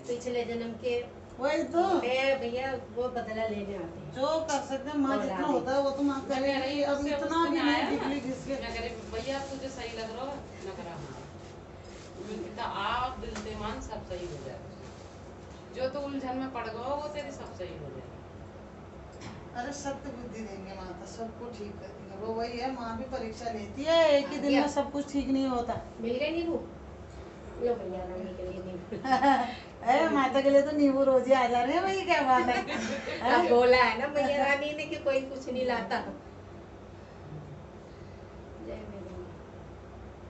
पिछले जन्म के वही तो भैया वो बदला लेने आते हैं। जो कर सकते हैं माँ जितना होता है वो तो माँ करेगी। अब इतना भी नहीं बिजली घिसके भैया तुझे सही लग रहा है ना करा। हाँ आप दिल से मान सब सही हो जाएगा। जो तो उलझन में पड़ गया वो तेरी सब सही हो जाएगा। अरे सत्य बुद्धि देंगे माता, सबको ठीक कर देंगे। वो वही है, माँ भी परीक्षा लेती है, एक ही दिन में सब कुछ ठीक नहीं होता। मिल गए नींबू? लो भैया रानी के लिए नींबू। अरे माता के लिए तो नींबू रोज ही आ जा रहे हैं भाई, क्या बात है। अब बोला है ना मैया रानी ने कि कोई कुछ नहीं लाता। जय मैया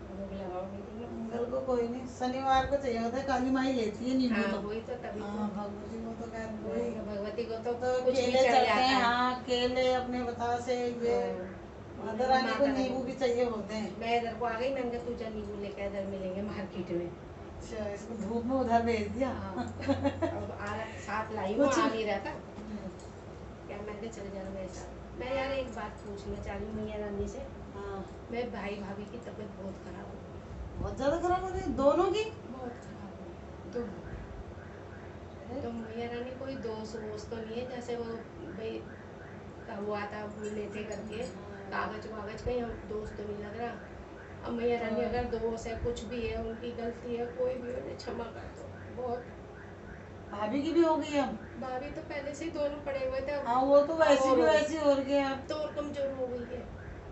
भोग लगाओगे मंगल को कोई नहीं, शनिवार को चाहिए होता है, काली माई लेती है नींबू। हाँ वही तो तभी हाँ भगवती को तो खैर वही भगवती को तो तो कुछ भी केले चढ़ चढ़ते जाता हैं। है। हाँ केले अपने बतासे ये माता रानी को नींबू भी चाहिए होते हैं। मैं इधर को आ गई, मैंने कहा तू जा नींबू लेकर इधर मिलेंगे मार्केट में। अच्छा इसको धूप में उधर भेज दिया। अब साथ लाई हूँ, आ नहीं रहा था क्या, मैंने कहा चले जाना मेरे साथ। मैं यार एक बात पूछना चाह रही हूँ मैया रानी से। हाँ मेरे भाई भाभी की तबीयत बहुत खराब हो गई। बहुत ज्यादा खराब हो रही दोनों की। बहुत खराब हो गई दोनों। तो मैया रानी कोई दोस्त वोस्त तो नहीं है जैसे वो भाई हुआ था मिले थे करके कागज वागज कहीं हम दोस्त तो नहीं लग रहा। अब मैया रानी अगर दोस्त है कुछ भी है उनकी गलती है कोई भी हो क्षमा कर दो। बहुत भाभी की भी हो गई अब। भाभी तो पहले से ही दोनों पड़े हुए थे। हाँ वो तो वैसी भी वैसी हो गया अब तो और कमजोर हो गई है।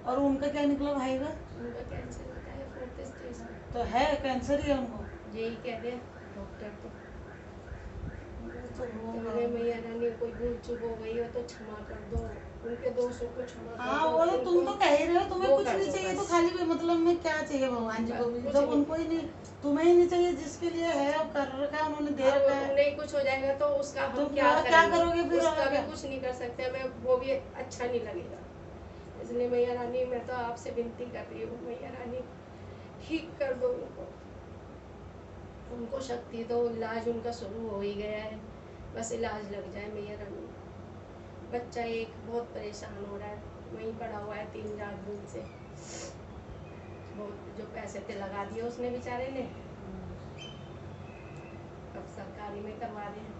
और उनका क्या निकला भाई का? उनका कैंसर होता है 4th स्टेज में। तो है कैंसर ही है उनको। यही कह रहे डॉक्टर तो। तो मेरे मैया रानी कोई भूल चूक हो गई हो तो क्षमा कर दो, उनके दोस्तों को क्षमा कर हाँ दो। वो तो तुम तो कह ही रहे हो, तुम्हें वो कुछ कर नहीं दो चाहिए बस। तो खाली भी मतलब में क्या चाहिए भगवान जी को भी, कुछ जब नहीं। उनको ही नहीं, तुम्हें ही नहीं चाहिए, जिसके लिए है और कर रखा है उन्होंने दे रखा है। नहीं कुछ हो जाएगा तो उसका तो हम क्या करोगे फिर? उसका और भी क्या? कुछ नहीं कर सकते हमें, वो भी अच्छा नहीं लगेगा। इसलिए मैया रानी मैं तो आपसे विनती कर रही हूँ मैया रानी ठीक कर दो उनको शक्ति दो। इलाज उनका शुरू हो ही गया है, बस इलाज लग जाए मैया रानी। बच्चा एक बहुत परेशान हो रहा है, वहीं पड़ा हुआ है 3-4 दिन से। बहुत जो पैसे थे लगा दिए उसने बेचारे ने, अब सरकारी में करवा रहे हैं,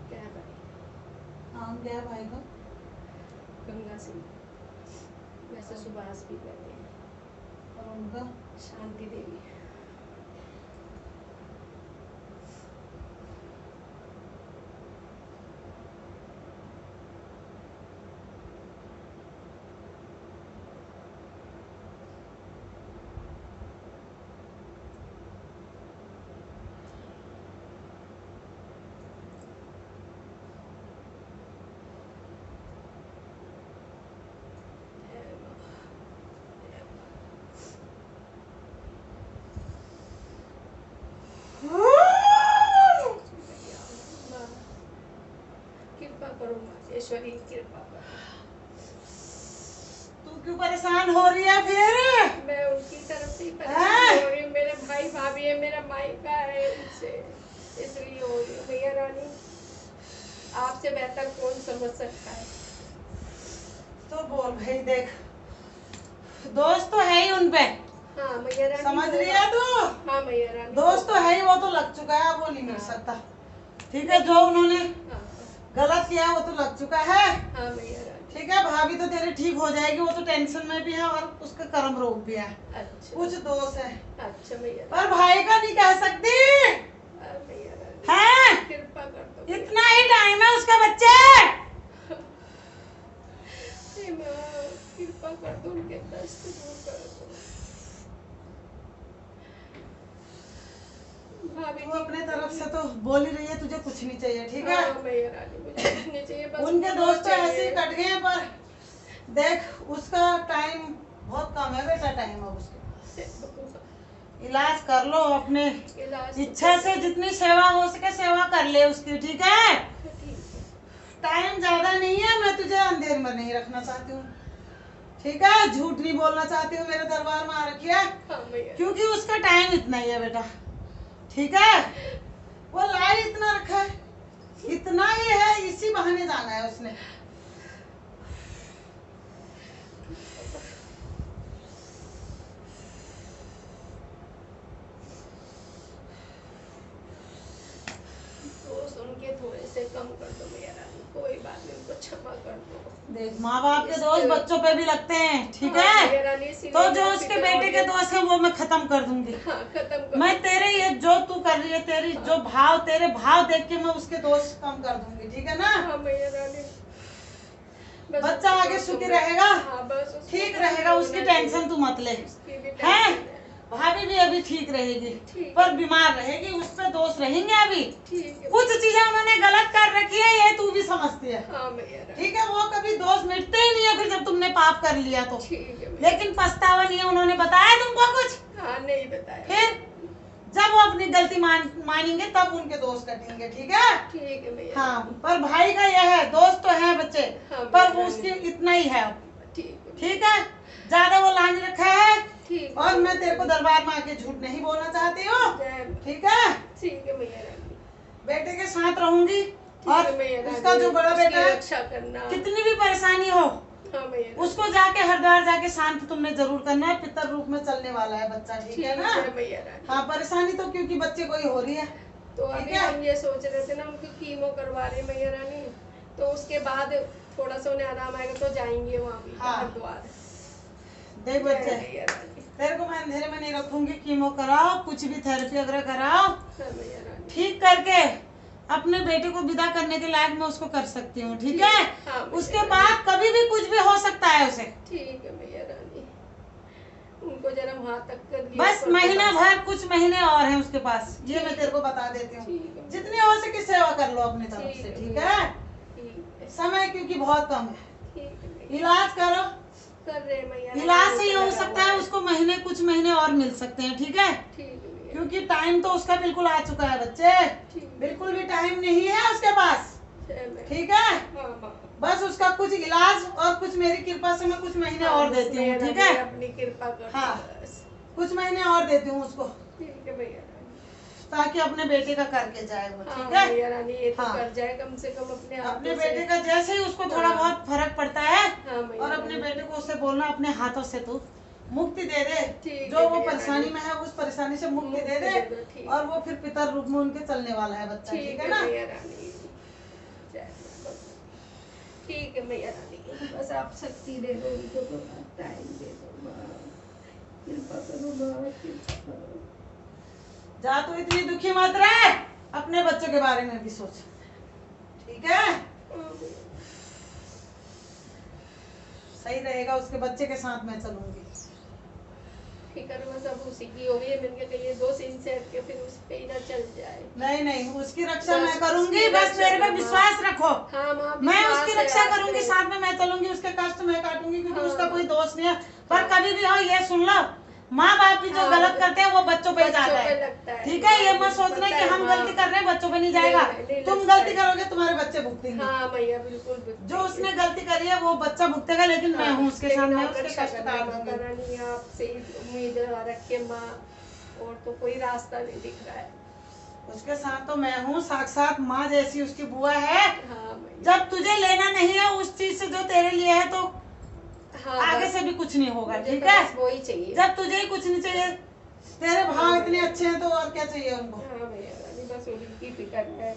क्या करें। नाम क्या है भाई का? गंगा सिंह, वैसे सुभाष भी कहते हैं। और उनका? शांति देवी। कृपा करो मातेश्वरी, कृपा करो। तू क्यों परेशान हो रही है फिर? मैं उनकी तरफ से ही परेशान हो रही हूँ, मेरे भाई भाभी है, मेरा मायका है, उनसे इसलिए हो रही हूँ। भैया रानी आपसे बेहतर कौन समझ सकता है। तो बोल भाई, देख दोस्त तो है ही उनपे। हाँ मैया रानी समझ रही है तू? हाँ मैया रानी दोस्त तो है ही, वो तो लग चुका है, वो नहीं मिल सकता। ठीक है, जो उन्होंने हाँ गलत किया वो तो लग चुका है। हाँ मैया रानी। ठीक है, भाभी तो तेरी ठीक हो जाएगी, वो तो टेंशन में भी है और उसका कर्म रोग भी है। अच्छा कुछ दोष है अच्छा मैया रानी। पर भाई का नहीं कह सकती मैया रानी है। कृपा कर दो। इतना ही टाइम है उसका बच्चे। हे माँ, कृपा कर दो, उनके कष्ट दूर कर दो। भाभी तू अपने तरफ से तो बोल ही रही है, तुझे कुछ नहीं चाहिए। ठीक है, हाँ मैया रानी मुझे कुछ नहीं चाहिए, बस उनके उनको दोस्त तो चाहिए। ऐसे ही कट गए हैं, पर देख उसका टाइम बहुत कम है बेटा, टाइम है उसके पास। इलाज कर लो अपने इलाज इच्छा से, जितनी सेवा हो सके सेवा कर ले उसकी। ठीक है, ठीक है। टाइम ज्यादा नहीं है, मैं तुझे अंधेर में नहीं रखना चाहती हूँ। ठीक है, झूठ नहीं बोलना चाहती हूँ, मेरे दरबार में आ रखी है, हाँ मैया क्योंकि उसका टाइम इतना ही है बेटा। ठीक है, वो लाई इतना रखा है, इतना ही है, इसी बहाने जाना है उसने। सुन के थोड़े से कम कर दो मैया रानी, कोई बात नहीं, उनको क्षमा कर दो। देख माँ बाप के दोष बच्चों पे भी लगते हैं, ठीक हाँ, है? मैया रानी, इसीलिए तो जो मैं उसके फिर बेटे के और- दोस्त है वो मैं खत्म कर दूंगी। हाँ, खत्म कर मैं तेरे ये जो तू कर रही है, तेरी जो भाव, तेरे भाव देख के मैं उसके दोष कम कर दूंगी, ठीक है ना? हाँ मैया रानी, बस बच्चा आगे उसको सुखी तुम- रहेगा, हाँ, बस उसको ठीक तुम रहेगा, उसकी रोना टेंशन चाहिए। तू मत ले, उसकी भी है? टेंशन है। भाभी भी अभी ठीक रहेगी, ठीक। पर बीमार रहेगी, उस पे दोष रहेंगे अभी। ठीक है। कुछ चीजें उन्होंने गलत कर रखी है, ये तू भी समझती है, हाँ मैया रानी, ठीक है? वो कभी दोष मिटते ही नहीं है फिर जब तुमने पाप कर लिया तो। ठीक है मैया। लेकिन पछतावा नहीं है, उन्होंने बताया तुमको कुछ? हाँ, नहीं बताया। फिर जब वो अपनी गलती मानेंगे तब उनके दोस्त कटेंगे, ठीक है? ठीक है मैया। हाँ, पर भाई का यह है, दोस्त तो है बच्चे, हाँ, पर वो भैया। उसकी इतना ही है, ठीक है। ठीक है? ज्यादा वो लांग रखा है, ठीक। और मैं तेरे को दरबार में आके झूठ नहीं बोलना चाहती हूँ, जय माँ। ठीक है? ठीक है मैया रानी। बेटे के साथ रहूंगी, ठीक और है मैया रानी, उसका जो बड़ा उसकी बेटा है, रक्षा करना। कितनी भी परेशानी हो, हाँ मैया रानी। उसको जाके हरिद्वार जाके शांत तुमने जरूर करना है। पितर रूप में चलने वाला है बच्चा, ठीक है ना? मैया रानी। हाँ, परेशानी तो क्योंकि बच्चे को ही हो रही है, तो ठीक अभी है? हम ये सोच रहे थे ना, उनकी कीमो करवा रहे मैया रानी, तो उसके बाद थोड़ा सा उन्हें आराम आएगा तो जाएंगे वहाँ भी हाँ। हरिद्वार। देख जय बच्चे, मैया रानी। तेरे को मैं अंधेरे में नहीं रखूंगी, कीमो कराओ, कुछ भी थेरेपी वगैरह कराओ, हाँ मैया रानी। ठीक करके अपने बेटे को विदा करने के लायक मैं उसको कर सकती हूँ, ठीक है? हाँ मैया उसके रानी। बाद कभी भी कुछ भी हो सकता है उसे। ठीक है मैया रानी, उनको जरा वहाँ तक कर दिया बस पर महीना बस। भर, कुछ महीने और हैं उसके पास, ये मैं तेरे को बता देती हूँ। ठीक है। जितनी हो सके सेवा कर लो अपनी तरफ ठीक से, है, ठीक है? ठीक है। समय क्योंकि बहुत कम है, ठीक है मैया। इलाज करो, कर रहे हैं मैया रानी, इलाज से ये लगा हो सकता हुआ है उसको महीने, कुछ महीने और मिल सकते हैं, ठीक है? ठीक है मैया। क्योंकि टाइम तो उसका बिल्कुल आ चुका है बच्चे, ठीक। बिल्कुल भी टाइम नहीं है उसके पास, जय मैया। ठीक है? हाँ माँ। बस उसका कुछ इलाज और कुछ मेरी कृपा से मैं कुछ महीने और देती हूँ, मैया ठीक रानी, है? अपनी कृपा कर हाँ। बस। कुछ महीने और देती हूँ उसको, ठीक है मैया रानी। ताकि अपने बेटे का करके जाए वो, हाँ ठीक है? मैया रानी, ये तो हाँ। कर जाए कम से कम अपने अपने हाथों बेटे से। का जैसे ही उसको थोड़ा हाँ। बहुत फर्क पड़ता है, हाँ मैया और अपने रानी। बेटे को उससे बोलना अपने हाथों से तू मुक्ति दे दे, ठीक जो है वो भैया परेशानी रानी। में है उस परेशानी से मुक्ति दे मुक्ति दे, दे दो, ठीक। और वो फिर पितर रूप में उनके चलने वाला है बच्चा, ठीक है ना? मैया रानी। जय माँ। ठीक है मैया रानी, बस आप शक्ति दे दो उनको, तो टाइम दे दो माँ, कृपा करो माँ, कृपा करो। जा तू इतनी दुखी मत रहे, अपने बच्चों के बारे में भी सोच, ठीक है? हाँ मैया। सही रहेगा, उसके बच्चे के साथ मैं चलूंगी। फिक्र में सब उसी की हो गई है, मैंने कहा ये दो सीन से हट के फिर उस पे ही ना चल जाए। नहीं नहीं, उसकी रक्षा बस मैं करूंगी, उसकी बस रक्षा मेरे पे करो, विश्वास रखो। हाँ माँ, मैं विश्वास उसकी है रक्षा आप करूंगी, पे। साथ में मैं चलूंगी, उसके कष्ट मैं काटूंगी, क्योंकि हाँ। उसका कोई दोष नहीं है। पर हाँ। कभी भी हो ये सुन लो, माँ बाप भी जो हाँ, गलत करते हैं वो बच्चों पे ही बच्चों जाता पे है, लगता है। ठीक है? ये मत हाँ, सोचना पता कि है, हम हाँ। गलती कर रहे हैं बच्चों पे नहीं जाएगा। नहीं तुम लगता गलती है। करोगे तुम्हारे बच्चे भुगतेंगे। हाँ भैया, बिल्कुल बिल्कुल। जो उसने गलती करी है वो बच्चा भुगतेगा, लेकिन मैं हूँ उसके लेकिन सामने, आप उसके रक्षा कष्ट करना काट माता दूंगी। रानी, आपसे ही उम्मीद रखे माँ, और तो कोई रास्ता नहीं दिख रहा है। उसके साथ तो मैं हूँ, साक्षात माँ जैसी उसकी बुआ है। हाँ भैया। जब तुझे लेना नहीं है उस चीज से जो तेरे लिए है, तो हाँ, आगे बस से भी कुछ नहीं होगा, मुझे ठीक तो है? बस वही चाहिए। जब तुझे ही कुछ नहीं चाहिए, तेरे भाव हाँ, इतने अच्छे हैं, तो और क्या चाहिए उनको? हाँ भैया रानी, बस उनकी फिक्र है।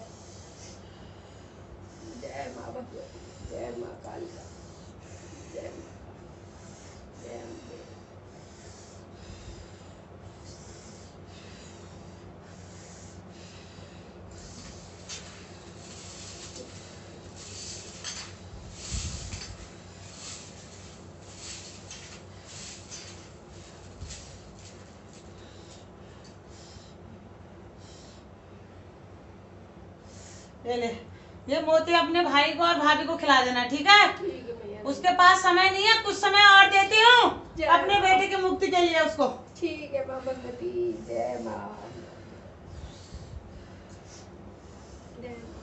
जय माँ भगवती, जय माँ कालिका, जय माँ, जय अम्बे। ले ये मोती अपने भाई को और भाभी को खिला देना, ठीक है? ठीक है भैया रानी। उसके पास समय नहीं है, कुछ समय और देती हूँ जय अपने माँ। बेटे की मुक्ति के लिए उसको। ठीक है माँ भगवती, जय माँ, जय माँ।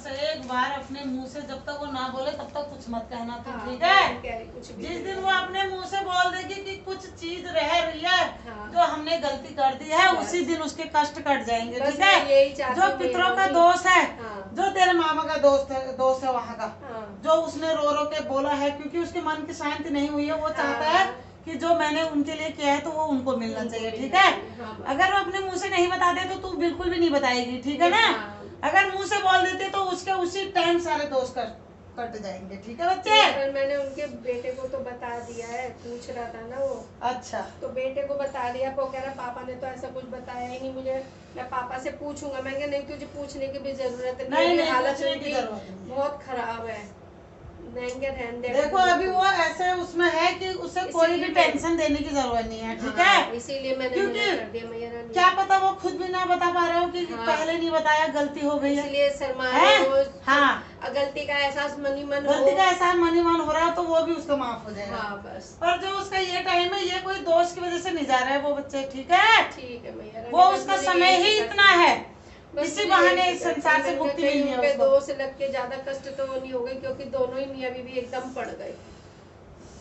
बस एक बार अपने मुंह से जब तक वो ना बोले तब तक कुछ मत कहना तुम, हाँ, ठीक मैं है? नहीं कह रही कुछ भी जिस नहीं दिन कह वो रही। अपने मुंह से बोल देगी कि कुछ चीज रह रही है हाँ। जो हमने गलती कर दी है, बस। उसी दिन उसके कष्ट कट जाएंगे, बस ठीक मैं है? यही चाहती जो हूँ पितरों का मेहरबानी। दोष है, हाँ। जो तेरे मामा का दोस्त है वहाँ का, हाँ। जो उसने रो रो के बोला है, क्योंकि उसके मन की शांति नहीं हुई है, वो चाहता है कि जो मैंने उनके लिए किया है तो वो उनको मिलना चाहिए, ठीक है? हाँ, अगर वो अपने मुंह से नहीं बताते तो तू बिल्कुल भी नहीं बताएगी, ठीक है ना? हाँ। अगर मुंह से बोल देते तो उसके उसी टाइम सारे दोस्त कट जाएंगे, ठीक है बच्चे? पर मैंने उनके बेटे को तो बता दिया है, पूछ रहा था ना वो, अच्छा, तो बेटे को बता दिया। वो कह रहा पापा ने तो ऐसा कुछ बताया ही नहीं मुझे, मैं पापा से पूछूंगा। मैं नहीं, तुझे पूछने की भी जरूरत नहीं, अभी नहीं, हालत पूछने की उनकी जरूरत नहीं है। बहुत खराब है। नहीं रहने दे। देखो अभी वो ऐसे उसमें है कि उसे कोई भी इसीलिए टेंशन देने की जरूरत नहीं है, ठीक हाँ, है? इसीलिए मैंने क्योंकि मना कर दिया मैया रानी। क्या पता वो खुद भी ना बता पा रहे हो कि हाँ। पहले नहीं बताया, गलती हो गई है, इसलिए शर्मा है? वो। हाँ, गलती का एहसास मनी मन गलती हो। का एहसास मनी मन हो रहा है तो वो भी उसका माफ हो जाएगा। हाँ बस पर जो उसका ये टाइम है, ये कोई दोष की वजह से नहीं जा रहा है वो बच्चे, ठीक है? ठीक है मैया रानी। वो बस उसका मुझे समय यही ही फिक्र इतना है, बस इसी मुझे बहाने यही इस फिक्र संसार से थी। मुक्ति कहीं मिलनी है उन पे उसको। दोष लग के ज्यादा कष्ट तो वो नहीं हो गई, क्योंकि दोनों ही मियाँ बीवी एकदम पड़ गए।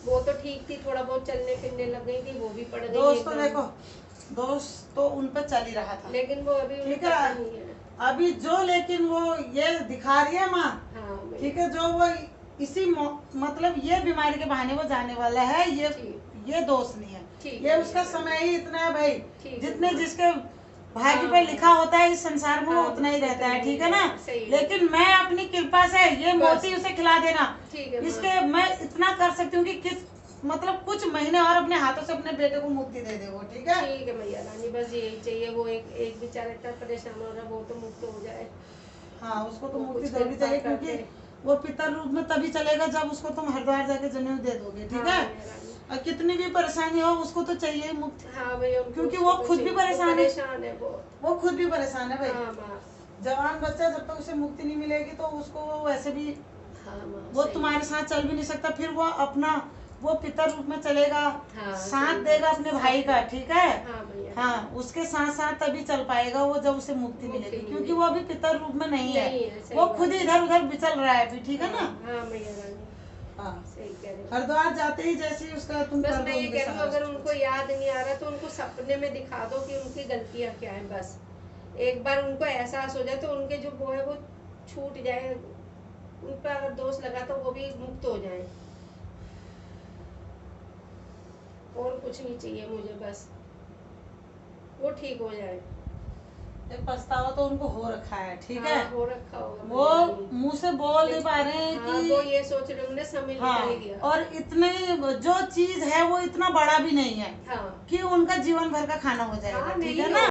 वो तो ठीक थी, थोड़ा बहुत चलने फिरने लग गई थी, वो भी पड़ गई दोस्त तो एकदम। देखो, दोस्त तो उन पर चल ही रहा था, लेकिन वो अभी ठीक उनका है? नहीं है। लेकिन वो ये दिखा रही है माँ, हाँ मैया। ठीक है? जो वो इसी मतलब ये बीमारी के बहाने वो जाने वाला है, ये दोस्त नहीं है, ठीक ये है, उसका ठीक है। समय ही इतना है भाई। ठीक है, जितने हाँ। जिसके भाग्य हाँ, पे लिखा होता है इस संसार में वो हाँ, उतना ही रहता है, उतना ठीक ही है ना? सही है। लेकिन मैं अपनी कृपा से ये बस। मोती उसे खिला देना, ठीक है इसके मैं इतना कर सकती हूँ कि किस मतलब कुछ महीने और अपने हाथों से अपने बेटे को मुक्ति दे दे वो, ठीक है? ठीक है मैया रानी, बस यही चाहिए। वो एक बेचारा इतना परेशान हो रहा है, वो तो मुक्त हो जाए। हाँ, उसको तो वो मुक्ति कुछ देनी चाहिए, कृपा क्योंकि करके। वो पितर रूप में तभी चलेगा जब उसको तुम हरिद्वार जाके जनेऊ दे दोगे, ठीक हाँ, है? मैया रानी। और कितनी भी परेशानी हो उसको तो चाहिए ही मुक्ति, हाँ भैया, उनको क्योंकि वो उसको खुद भी चाहिए। परेशान वो है। परेशान है बहुत। वो खुद भी परेशान है भाई। हाँ माँ। जवान बच्चा जब तक उसे मुक्ति नहीं मिलेगी तो उसको वो वैसे भी हाँ माँ, वो सही। तुम्हारे साथ चल भी नहीं सकता, फिर वो अपना वो पितर रूप में चलेगा, हाँ, साथ सही देगा बात। अपने भाई का, ठीक है? हाँ भैया। हाँ, उसके साथ साथ तभी चल पाएगा वो जब उसे मुक्ति मुक्ति मिलेगी, मिलेगी। क्योंकि वो अभी पितर रूप में नहीं नहीं है, है, सही वो बात खुद ही है। इधर उधर बिचल रहा है अभी, ठीक है ना? हाँ मैया रानी, हाँ, सही कह रहे हो। हरिद्वार जाते ही जैसे ही उसका तुम बस कर मैं ये दोगे कह रही हूँ, सारा अगर उनको याद नहीं आ रहा तो उनको सपने में दिखा दो कि उनकी गलतियाँ क्या है। बस एक बार उनको एहसास हो जाए तो उनके जो वो है वो छूट जाए, उन पर अगर दोष लगा तो वो भी मुक्त हो जाए। और कुछ नहीं चाहिए मुझे, बस वो ठीक हो जाए। एक पछतावा तो उनको हो रखा है, ठीक है? हाँ, हो रखा होगा वो मैया रानी। मुंह से बोल नहीं पा रहे हैं हाँ, कि वो ये सोच रहे होंगे समय हाँ, निकल गया। और इतने जो चीज है वो इतना बड़ा भी नहीं है हाँ कि उनका जीवन भर का खाना हो जाएगा, हाँ, ठीक नहीं है ना?